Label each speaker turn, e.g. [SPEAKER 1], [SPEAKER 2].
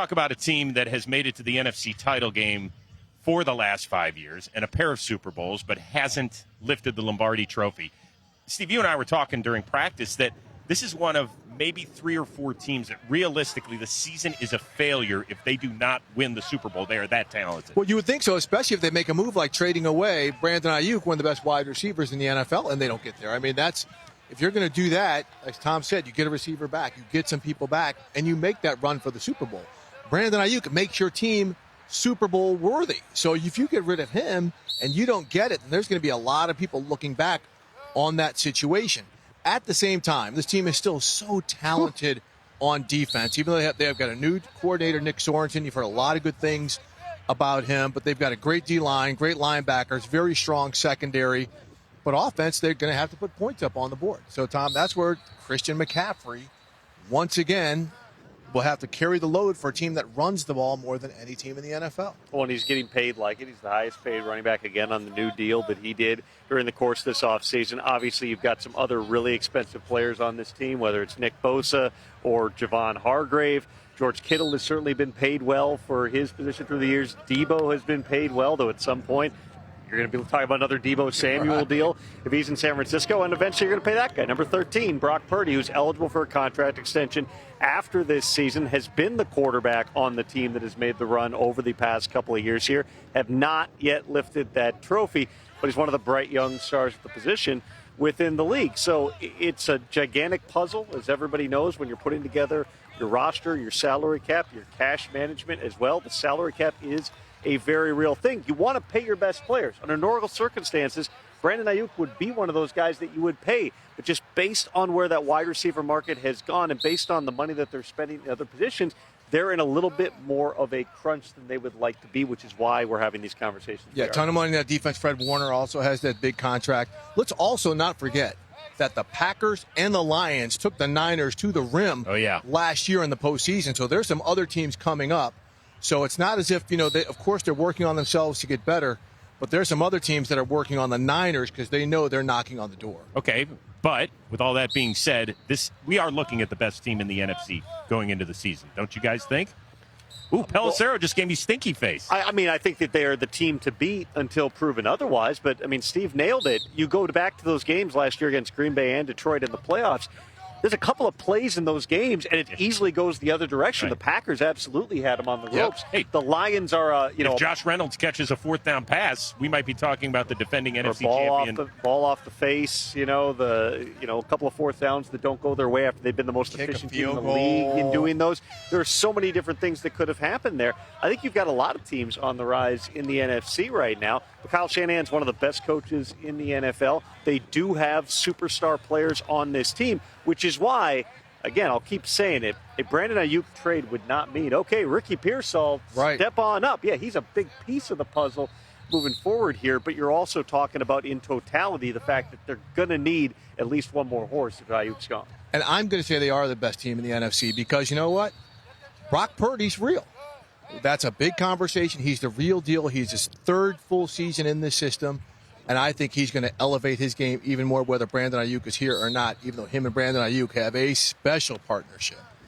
[SPEAKER 1] talk about a team that has made it to the NFC title game for the last 5 years and a pair of Super Bowls, but hasn't lifted the Lombardi Trophy. Steve, you and I were talking during practice that this is one of maybe 3 or 4 teams that realistically the season is a failure if they do not win the Super Bowl. They are that talented.
[SPEAKER 2] Well, you would think so, especially if they make a move like trading away Brandon Ayuk, one of the best wide receivers in the NFL, and they don't get there. I mean, if you're going to do that, as Tom said, you get a receiver back, you get some people back, and you make that run for the Super Bowl. Brandon Ayuk makes your team Super Bowl worthy. So if you get rid of him and you don't get it, then there's going to be a lot of people looking back on that situation. At the same time, this team is still so talented on defense. Even though they have got a new coordinator, Nick Sorensen. You've heard a lot of good things about him, but they've got a great D-line, great linebackers, very strong secondary. But offense, they're going to have to put points up on the board. So, Tom, that's where Christian McCaffrey, once again, will have to carry the load for a team that runs the ball more than any team in the NFL.
[SPEAKER 3] Well, and he's getting paid like it. He's the highest paid running back again on the new deal that he did during the course of this offseason. Obviously, you've got some other really expensive players on this team, whether it's Nick Bosa or Javon Hargrave. George Kittle has certainly been paid well for his position through the years. Debo has been paid well, though at some point you're going to be talking about another Debo Samuel deal if he's in San Francisco, and eventually you're going to pay that guy. Number 13, Brock Purdy, who's eligible for a contract extension after this season, has been the quarterback on the team that has made the run over the past couple of years here, have not yet lifted that trophy, but he's one of the bright young stars at the position within the league. So it's a gigantic puzzle, as everybody knows, when you're putting together your roster, your salary cap, your cash management as well. The salary cap is a very real thing. You want to pay your best players. Under normal circumstances, Brandon Ayuk would be one of those guys that you would pay. But just based on where that wide receiver market has gone and based on the money that they're spending in other positions, they're in a little bit more of a crunch than they would like to be, which is why we're having these conversations.
[SPEAKER 2] Yeah, a ton of money in that defense. Fred Warner also has that big contract. Let's also not forget that the Packers and the Lions took the Niners to the rim last year in the postseason. So there's some other teams coming up. So it's not as if, of course they're working on themselves to get better, but there's some other teams that are working on the Niners because they know they're knocking on the door.
[SPEAKER 1] Okay, but with all that being said, we are looking at the best team in the NFC going into the season. Don't you guys think? Ooh, Pelissero just gave me stinky face.
[SPEAKER 3] I mean, I think that they are the team to beat until proven otherwise. But, I mean, Steve nailed it. You go back to those games last year against Green Bay and Detroit in the playoffs. There's a couple of plays in those games, and it easily goes the other direction. Right. The Packers absolutely had them on the ropes.
[SPEAKER 1] Hey,
[SPEAKER 3] the Lions are,
[SPEAKER 1] if Josh Reynolds catches a 4th down pass, we might be talking about the defending NFC champion.
[SPEAKER 3] Ball off the face, a couple of 4th downs that don't go their way after they've been the most efficient team in the league in doing those. There are so many different things that could have happened there. I think you've got a lot of teams on the rise in the NFC right now. But Kyle Shanahan's one of the best coaches in the NFL. They do have superstar players on this team, which is why, again, I'll keep saying it, a Brandon Ayuk trade would not mean, okay, Ricky Pearsall, step on up. Yeah, he's a big piece of the puzzle moving forward here, but you're also talking about, in totality, the fact that they're going to need at least one more horse if Ayuk's gone.
[SPEAKER 2] And I'm going to say they are the best team in the NFC because, you know what? Brock Purdy's real. That's a big conversation. He's the real deal. He's his 3rd full season in this system. And I think he's going to elevate his game even more, whether Brandon Ayuk is here or not, even though him and Brandon Ayuk have a special partnership.